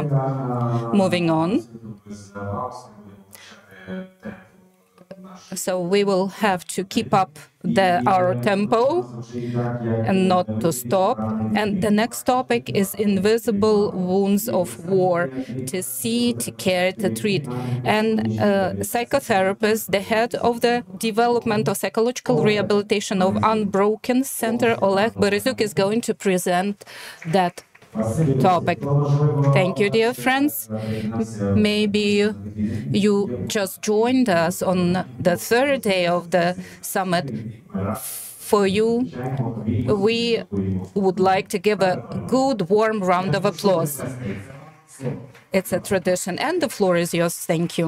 Ukraine. Moving on. So we will have to keep up our tempo and not to stop. And the next topic is invisible wounds of war, to see, to care, to treat. And psychotherapist, the head of the development of psychological rehabilitation of UNBROKEN Center, Oleg Berezyuk, is going to present that topic. Thank you, dear friends. Maybe you just joined us on the third day of the summit. For you, we would like to give a good, warm round of applause. It's a tradition, and the floor is yours. Thank you.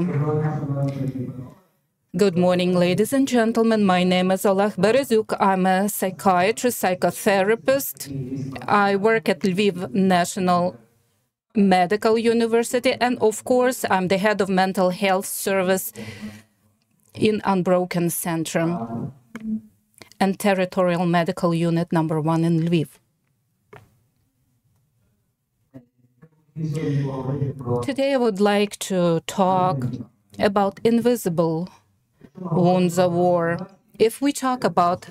Good morning, ladies and gentlemen. My name is Oleg Berezyuk. I'm a psychiatrist, psychotherapist. I work at Lviv National Medical University, and of course, I'm the head of mental health service in UNBROKEN Center and Territorial Medical Unit number 1 in Lviv. Today, I would like to talk about invisible wounds of war. If we talk about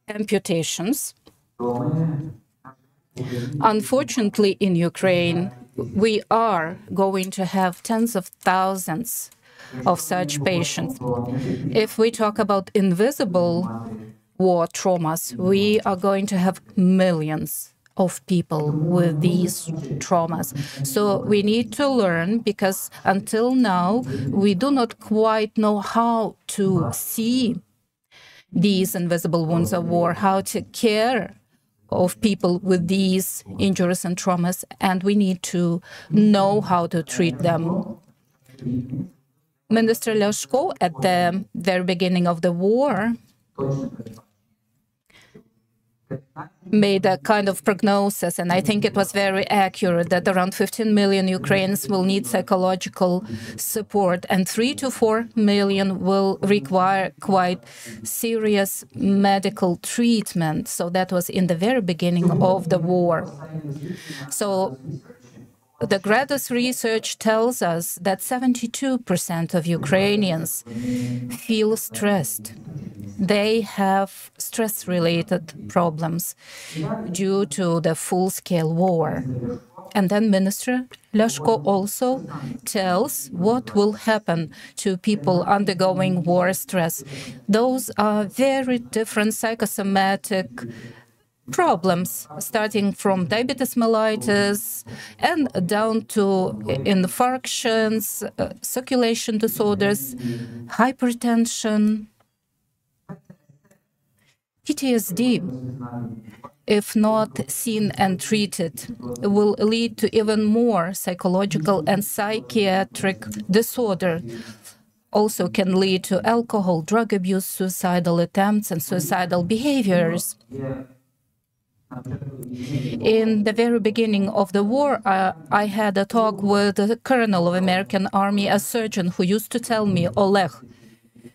amputations, unfortunately in Ukraine, we are going to have tens of thousands of such patients. If we talk about invisible war traumas, we are going to have millions of people with these traumas. So we need to learn, because until now, we do not quite know how to see these invisible wounds of war, how to care of people with these injuries and traumas, and we need to know how to treat them. Minister Lyashko, at the very beginning of the war, made a kind of prognosis, and I think it was very accurate, that around 15 million Ukrainians will need psychological support, and 3 to 4 million will require quite serious medical treatment. So that was in the very beginning of the war. So the Gradus research tells us that 72% of Ukrainians feel stressed. They have stress-related problems due to the full-scale war. And then Minister Lyashko also tells what will happen to people undergoing war stress. Those are very different psychosomatic problems, starting from diabetes mellitus and down to infarctions, circulation disorders, hypertension. PTSD, if not seen and treated, will lead to even more psychological and psychiatric disorder. Also can lead to alcohol, drug abuse, suicidal attempts, and suicidal behaviors. In the very beginning of the war, I had a talk with a colonel of American Army, a surgeon, who used to tell me, Oleg,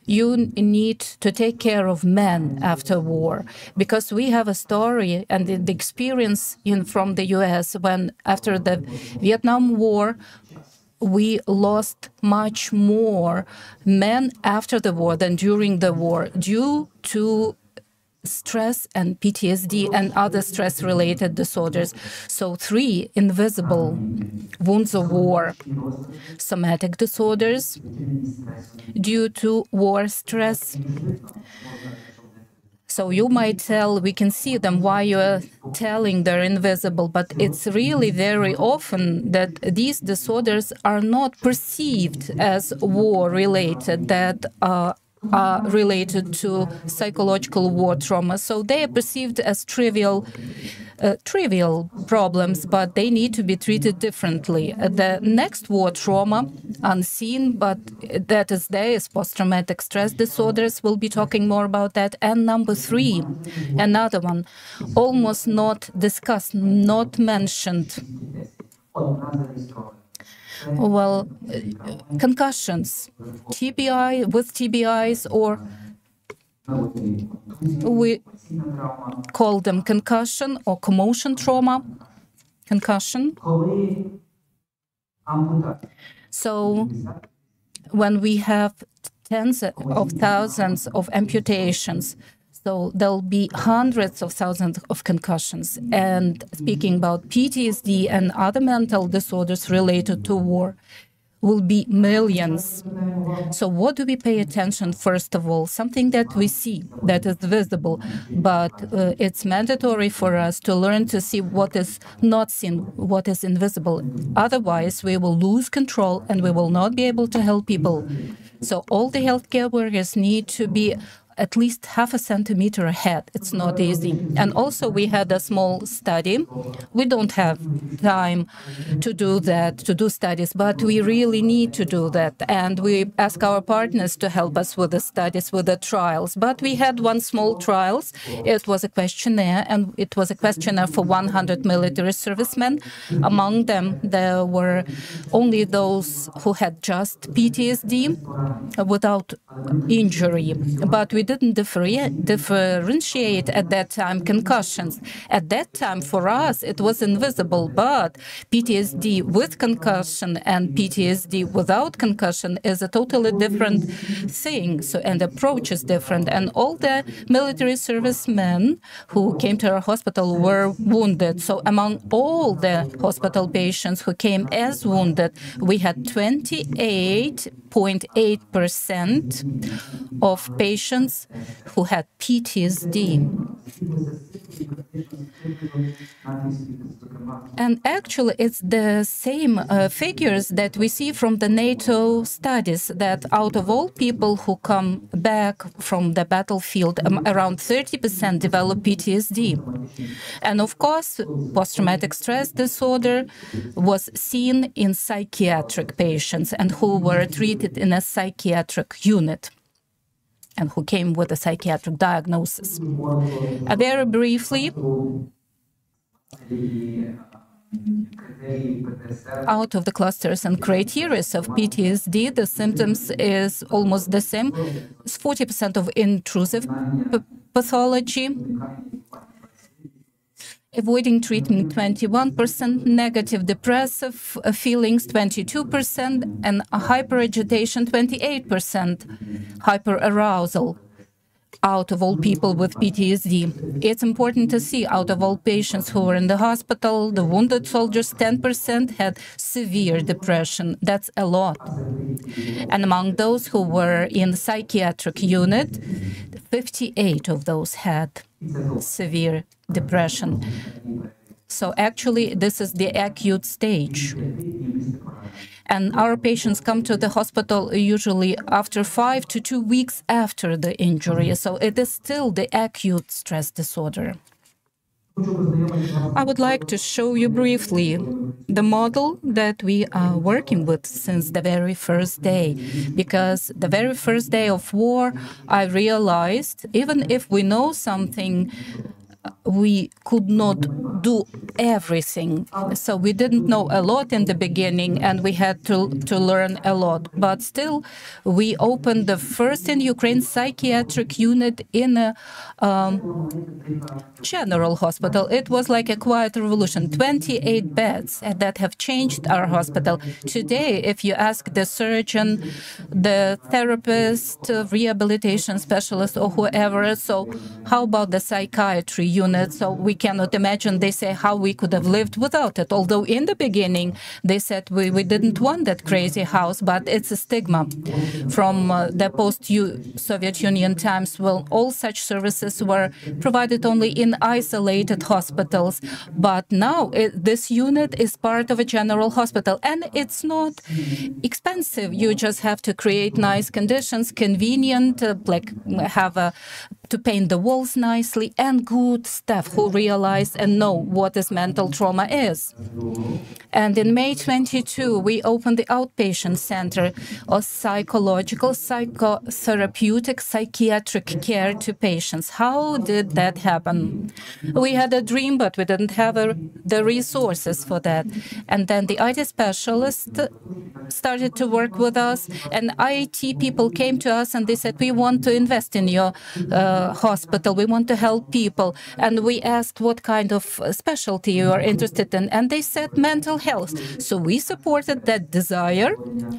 you need to take care of men after war, because we have a story and the experience from the US when after the Vietnam War, we lost much more men after the war than during the war due to stress and PTSD and other stress-related disorders. So 3 invisible wounds of war: somatic disorders due to war stress. So you might tell, we can see them, why you're telling they're invisible, but it's really very often that these disorders are not perceived as war-related, that are related to psychological war trauma. So they are perceived as trivial problems, but they need to be treated differently. The next war trauma, unseen, but that is there, is post-traumatic stress disorders. We'll be talking more about that. And number 3, another one, almost not discussed, not mentioned. Well, concussions, TBI with TBIs, or we call them concussion or commotion trauma. Concussion So when we have tens of thousands of amputations, so there'll be hundreds of thousands of concussions. And speaking about PTSD and other mental disorders related to war, will be millions. So what do we pay attention, first of all? Something that we see, that is visible, but it's mandatory for us to learn to see what is not seen, what is invisible. Otherwise, we will lose control and we will not be able to help people. So all the healthcare workers need to be at least half a centimeter ahead. It's not easy. And also we had a small study. We don't have time to do that, to do studies, but we really need to do that. And we ask our partners to help us with the studies, with the trials. But we had one small trial. It was a questionnaire, and it was a questionnaire for 100 military servicemen. Among them, there were only those who had just PTSD without injury. But we didn't differentiate at that time concussions. At that time, for us, it was invisible, but PTSD with concussion and PTSD without concussion is a totally different thing. So, and approach is different. And all the military servicemen who came to our hospital were wounded. So among all the hospital patients who came as wounded, we had 28.8% of patients who had PTSD. And actually, it's the same figures that we see from the NATO studies, that out of all people who come back from the battlefield, around 30% develop PTSD. And of course, post-traumatic stress disorder was seen in psychiatric patients and who were treated in a psychiatric unit and who came with a psychiatric diagnosis. Very briefly, out of the clusters and criteria of PTSD, the symptoms is almost the same. It's 40% of intrusive pathology, avoiding treatment 21%, negative depressive feelings 22%, and hyperagitation 28%, hyperarousal out of all people with PTSD. It's important to see, out of all patients who were in the hospital, the wounded soldiers, 10% had severe depression. That's a lot. And among those who were in the psychiatric unit, 58 of those had severe depression. So actually, this is the acute stage. And our patients come to the hospital usually after 5 to 2 weeks after the injury. So it is still the acute stress disorder. I would like to show you briefly the model that we are working with since the very first day. Because the very first day of war, I realized even if we know something, we could not do everything. So we didn't know a lot in the beginning, and we had to learn a lot. But still, we opened the first in Ukraine psychiatric unit in a general hospital. It was like a quiet revolution, 28 beds that have changed our hospital. Today, if you ask the surgeon, the therapist, rehabilitation specialist, or whoever, so how about the psychiatry unit? So we cannot imagine, they say, how we could have lived without it. Although in the beginning, they said we didn't want that crazy house, but it's a stigma from the post-Soviet Union times. Well, all such services were provided only in isolated hospitals. But now this unit is part of a general hospital, and it's not expensive. You just have to create nice conditions, convenient, like have to paint the walls nicely, and good staff who realize and know what this mental trauma is. And in May 22, we opened the outpatient center of psychological, psychotherapeutic, psychiatric care to patients. How did that happen? We had a dream, but we didn't have the resources for that. And then the IT specialist started to work with us, and IT people came to us and they said, we want to invest in your hospital, we want to help people. And we asked what kind of specialty you are interested in, and they said mental health. So we supported that desire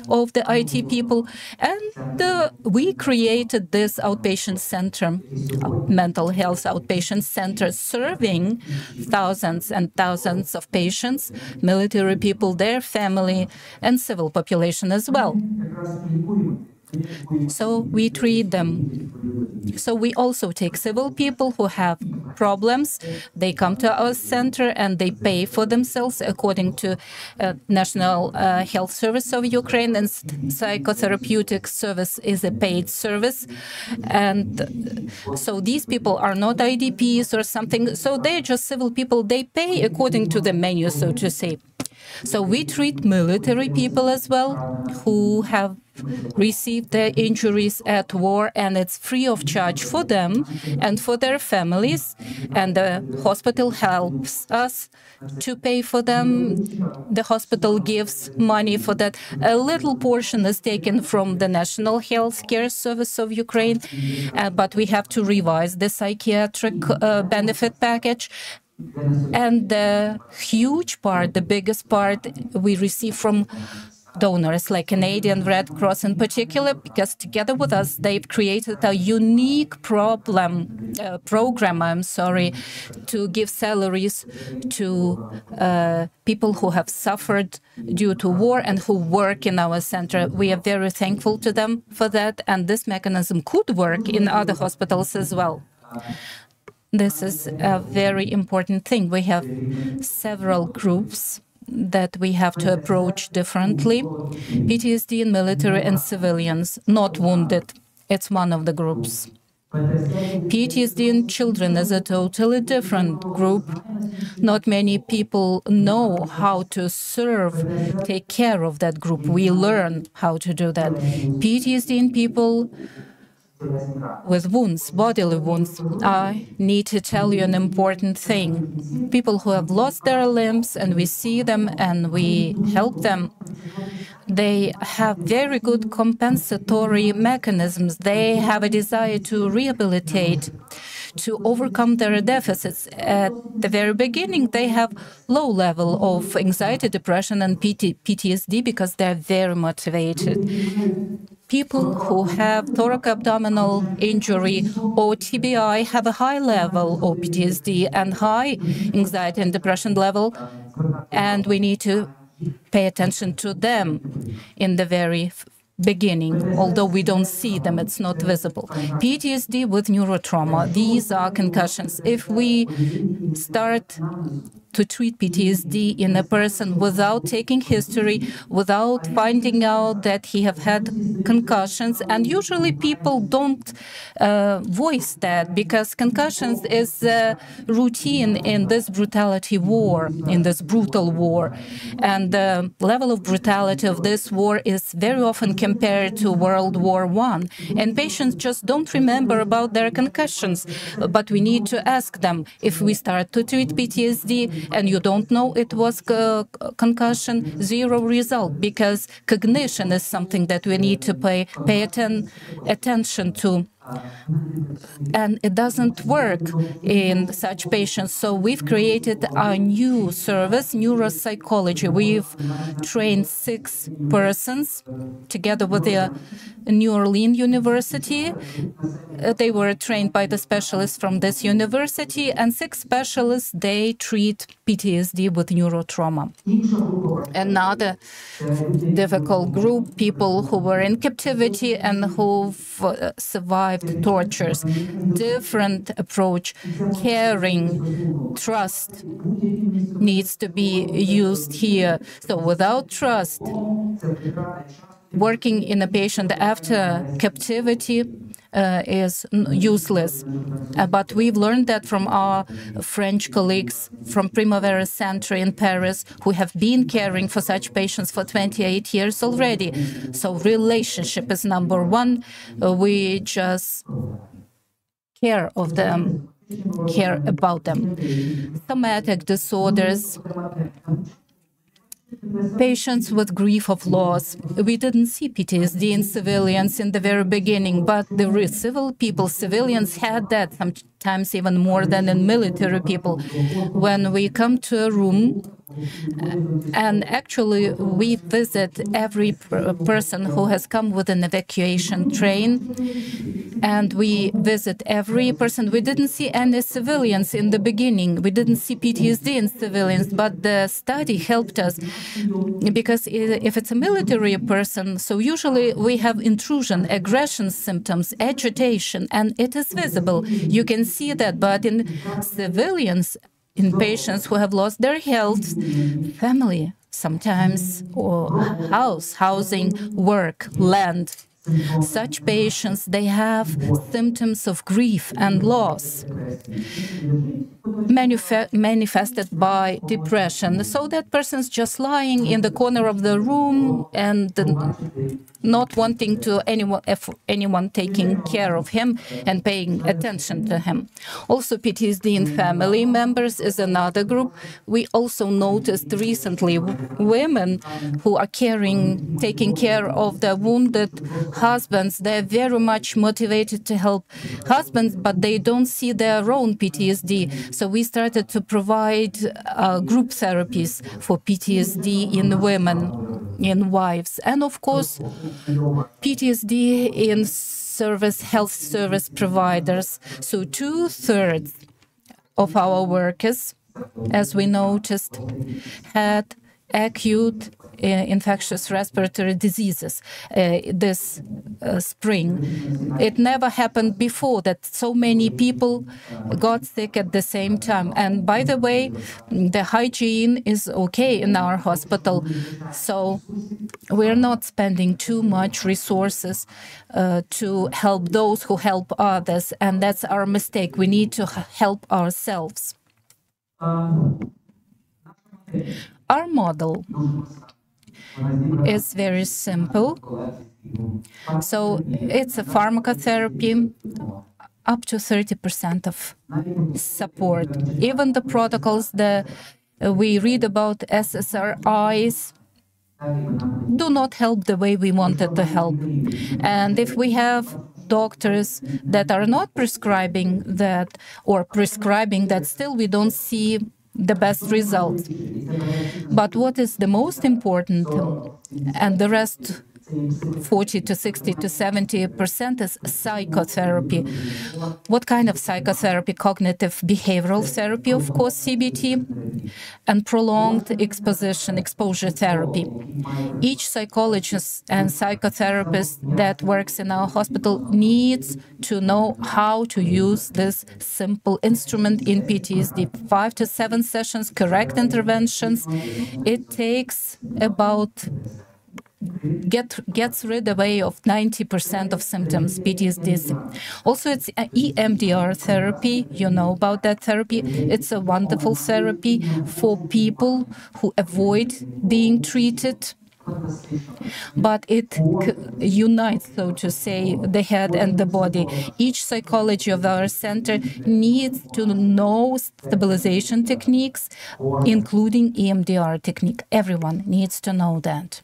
of the IT people, and we created this outpatient center, mental health outpatient center, serving thousands and thousands of patients, military people, their family, and civil population as well. So we treat them. So we also take civil people who have problems. They come to our center and they pay for themselves according to National Health Service of Ukraine, and psychotherapeutic service is a paid service. And so these people are not IDPs or something. So they're just civil people. They pay according to the menu, so to say. So we treat military people as well who have received their injuries at war, and it's free of charge for them and for their families. And the hospital helps us to pay for them. The hospital gives money for that. A little portion is taken from the National Health Care Service of Ukraine, but we have to revise the psychiatric benefit package. And the huge part, the biggest part, we receive from donors like Canadian Red Cross in particular, because together with us, they've created a unique program, to give salaries to people who have suffered due to war and who work in our center. We are very thankful to them for that, and this mechanism could work in other hospitals as well. This is a very important thing. We have several groups that we have to approach differently. PTSD in military and civilians, not wounded. It's one of the groups. PTSD in children is a totally different group. Not many people know how to serve, take care of that group. We learn how to do that. PTSD in people with wounds, bodily wounds. I need to tell you an important thing. People who have lost their limbs, and we see them and we help them, they have very good compensatory mechanisms. They have a desire to rehabilitate, to overcome their deficits. At the very beginning, they have low level of anxiety, depression, and PTSD because they're very motivated. People who have thoracoabdominal injury or TBI have a high level of PTSD and high anxiety and depression level, and we need to pay attention to them in the very beginning. Although we don't see them, it's not visible. PTSD with neurotrauma, these are concussions. If we start to treat PTSD in a person without taking history, without finding out that he have had concussions, and usually people don't voice that because concussions is routine in this brutality war, in this brutal war. And the level of brutality of this war is very often compared to World War I. And patients just don't remember about their concussions. But we need to ask them, if we start to treat PTSD and you don't know it was concussion, zero result, because cognition is something that we need to pay attention to. And it doesn't work in such patients. So we've created a new service, neuropsychology. We've trained 6 persons together with the New Orleans University. They were trained by the specialists from this university, and 6 specialists, they treat PTSD with neurotrauma. Another difficult group, people who were in captivity and who've survived tortures. Different approach, caring, trust needs to be used here. So without trust, working in a patient after captivity is useless. But we've learned that from our French colleagues from Primavera Center in Paris, who have been caring for such patients for 28 years already. So relationship is number one. We just care of them, care about them. Somatic disorders. Patients with grief of loss. We didn't see PTSD in civilians in the very beginning, but the civil people, civilians had that sometimes even more than in military people. When we come to a room, and actually, we visit every person who has come with an evacuation train, and we visit every person. We didn't see any civilians in the beginning. We didn't see PTSD in civilians, but the study helped us because if it's a military person, so usually we have intrusion, aggression symptoms, agitation, and it is visible. You can see that, but in civilians, in patients who have lost their health, family, sometimes, or housing, work, land. Such patients, they have symptoms of grief and loss manifested by depression. So that person's just lying in the corner of the room and not wanting to anyone taking care of him and paying attention to him. Also, PTSD in family members is another group. We also noticed recently women who are taking care of their wounded husbands. They're very much motivated to help husbands, but they don't see their own PTSD. So we started to provide group therapies for PTSD in women, in wives, and of course, PTSD in health service providers. So 2/3 of our workers, as we noticed, had acute infectious respiratory diseases this spring. It never happened before that so many people got sick at the same time. And by the way, the hygiene is okay in our hospital, so we're not spending too much resources to help those who help others, and that's our mistake. We need to help ourselves. Our model is very simple. So it's a pharmacotherapy, up to 30% of support. Even the protocols that we read about, SSRIs, do not help the way we wanted to help. And if we have doctors that are not prescribing that or prescribing that, still we don't see the best results. But what is the most important, and the rest 40 to 60 to 70% is psychotherapy. What kind of psychotherapy? Cognitive behavioral therapy, of course, CBT, and prolonged exposure therapy. Each psychologist and psychotherapist that works in our hospital needs to know how to use this simple instrument in PTSD. 5 to 7 sessions, correct interventions. It takes about gets rid away of 90% of symptoms, PTSD. Also, it's EMDR therapy. You know about that therapy. It's a wonderful therapy for people who avoid being treated. But it unites, so to say, the head and the body. Each psychology of our center needs to know stabilization techniques, including EMDR technique. Everyone needs to know that.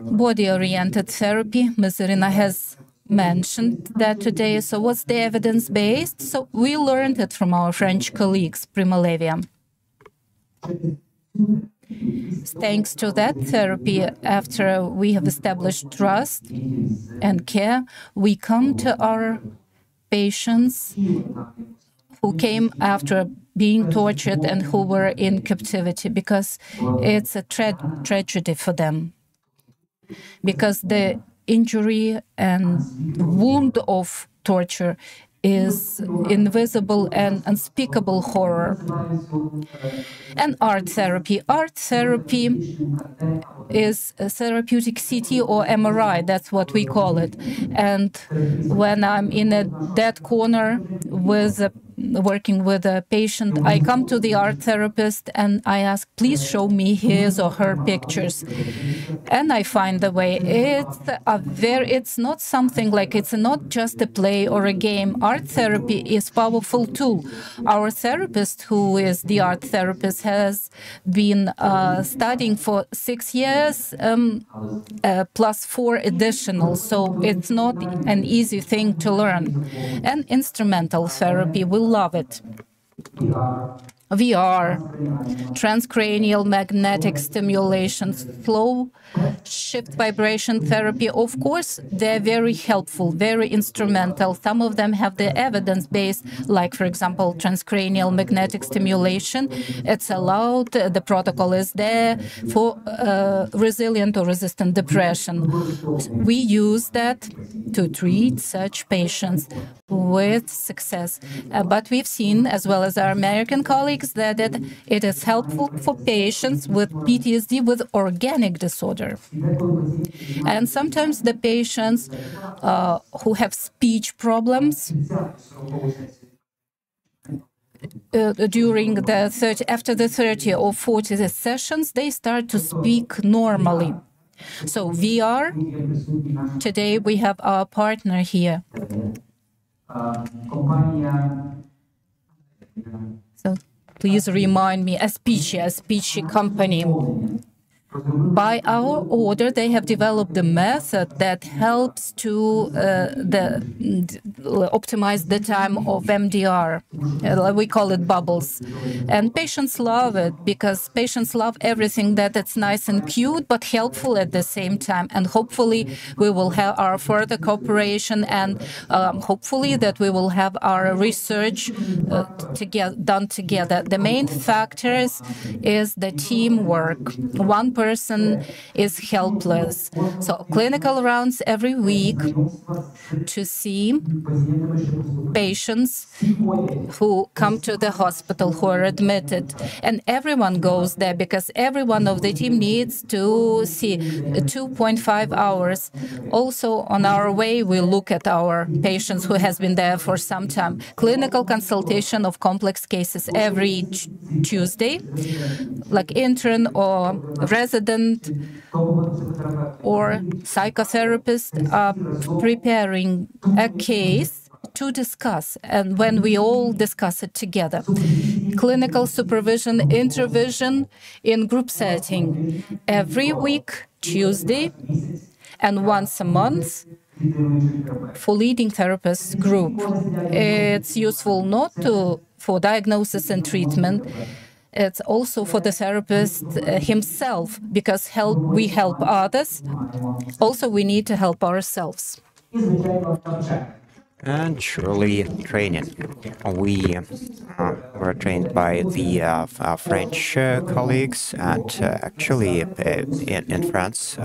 Body-oriented therapy, Ms. Irina has mentioned that today. So what's the evidence-based? So we learned it from our French colleagues, Prima Levia. Thanks to that therapy, after we have established trust and care, we come to our patients who came after being tortured and who were in captivity, because it's a tragedy for them. Because the injury and wound of torture is invisible and unspeakable horror. And art therapy. Art therapy is a therapeutic CT or MRI, that's what we call it. And when I'm in a dead corner working with a patient, I come to the art therapist and I ask, please show me his or her pictures. and I find the way. It's not something like, it's not just a play or a game. Art therapy is powerful too. Our therapist, who is the art therapist, has been studying for 6 years plus 4 additional, so it's not an easy thing to learn. And instrumental therapy, we love it. VR, transcranial magnetic stimulation, slow shift vibration therapy. Of course, they're very helpful, very instrumental. Some of them have the evidence base, like, for example, transcranial magnetic stimulation. It's allowed, the protocol is there for resilient or resistant depression. We use that to treat such patients with success. But we've seen, as well as our American colleagues, that it is helpful for patients with PTSD with organic disorder. And sometimes the patients who have speech problems during after the 30 or 40 sessions, they start to speak normally. So VR, today we have our partner here. So please remind me, a speech company. By our order, they have developed a method that helps to optimize the time of MDR. We call it bubbles. And patients love it because patients love everything that it's nice and cute, but helpful at the same time. And hopefully we will have our further cooperation, and hopefully that we will have our research done together. The main factors is the teamwork. One person is helpless. So clinical rounds every week to see patients who come to the hospital, who are admitted. And everyone goes there because everyone of the team needs to see 2.5 hours. Also, on our way, we look at our patients who has been there for some time. Clinical consultation of complex cases every Tuesday, like intern or resident or psychotherapist are preparing a case to discuss, and when we all discuss it together. Clinical supervision, intervention in group setting every week, Tuesday, and once a month for leading therapist group. It's useful not for diagnosis and treatment. It's also for the therapist himself, because we help others. Also, we need to help ourselves. And surely training. We were trained by the French colleagues, and actually in France,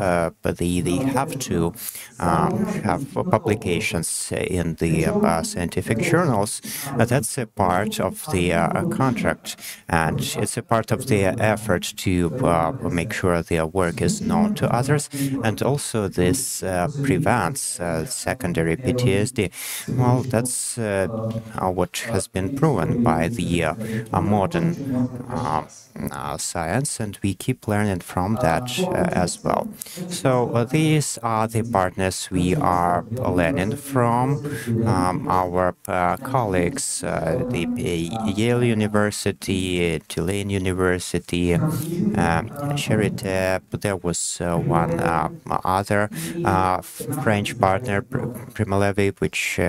but they have to have publications in the scientific journals. That's a part of the contract, and it's a part of the effort to make sure their work is known to others, and also this prevents secondary PTSD. Well, that's what has been proven by the modern science, and we keep learning from that as well. So these are the partners we are learning from. Our colleagues, the Yale University, Tulane University, Charité. There was one other French partner, Prima, which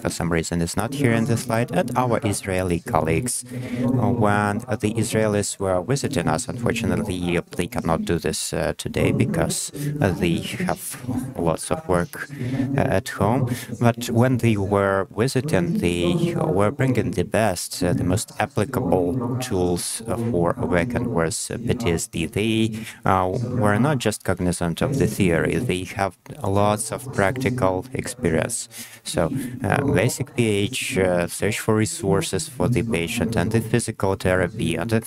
for some reason is not here in the slide, and our Israeli colleagues. When the Israelis were visiting us, unfortunately, they cannot do this today because they have lots of work at home. But when they were visiting, they were bringing the best, the most applicable tools for working with PTSD. They were not just cognizant of the theory, they have lots of practical experience. So basic PH, search for resources for the patient, and the physical therapy, and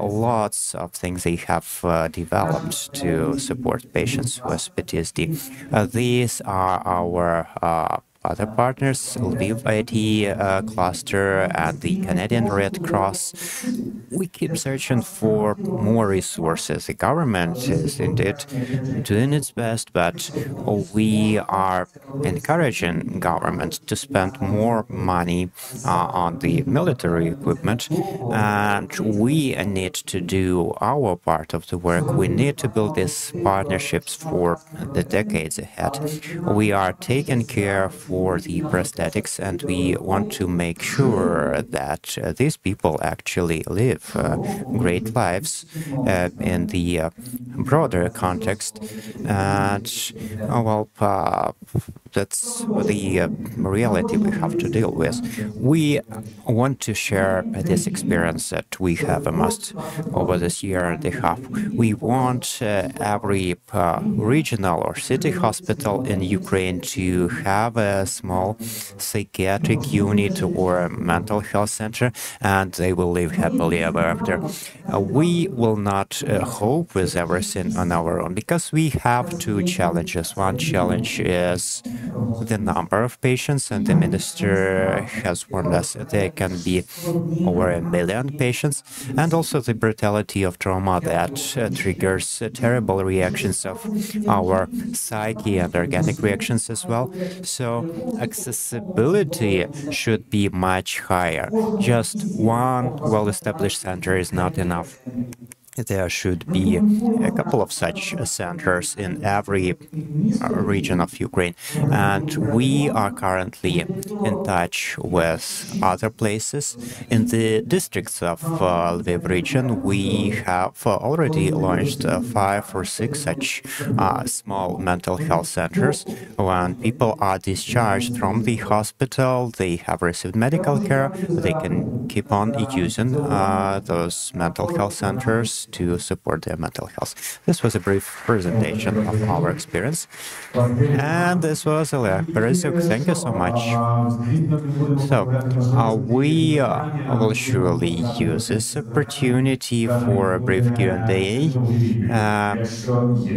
lots of things they have developed to support patients with PTSD. These are our other partners, Lviv IT cluster and the Canadian Red Cross. We keep searching for more resources. The government is indeed doing its best, but we are encouraging government to spend more money on the military equipment, and we need to do our part of the work. We need to build these partnerships for the decades ahead. We are taking care for the prosthetics, and we want to make sure that these people actually live great lives in the broader context. And that's the reality we have to deal with. We want to share this experience that we have amassed over this year and a half. We want every regional or city hospital in Ukraine to have a small psychiatric unit or a mental health center, and they will live happily ever after. We will not cope with everything on our own because we have two challenges. One challenge is the number of patients, and the minister has warned us there can be over 1 million patients, and also the brutality of trauma that triggers terrible reactions of our psyche and organic reactions as well. So accessibility should be much higher. Just one well-established center is not enough. There should be a couple of such centers in every region of Ukraine. And we are currently in touch with other places. In the districts of Lviv region, we have already launched 5 or 6 such small mental health centers. When people are discharged from the hospital, they have received medical care, they can keep on using those mental health centers to support their mental health. This was a brief presentation of our experience. And this was Oleg Berezyuk. Thank you so much. So, we will surely use this opportunity for a brief Q&A.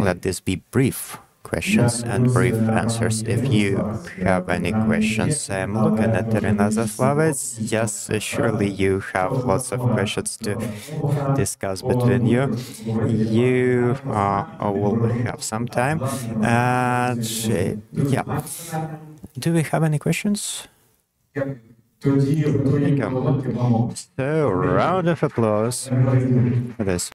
Let this be brief questions and brief answers. If you have any questions, I'm looking at Irina Zaslavets. Yes, surely you have lots of questions to discuss between you. You will have some time. And yeah, do we have any questions? Thank you. So, round of applause for this.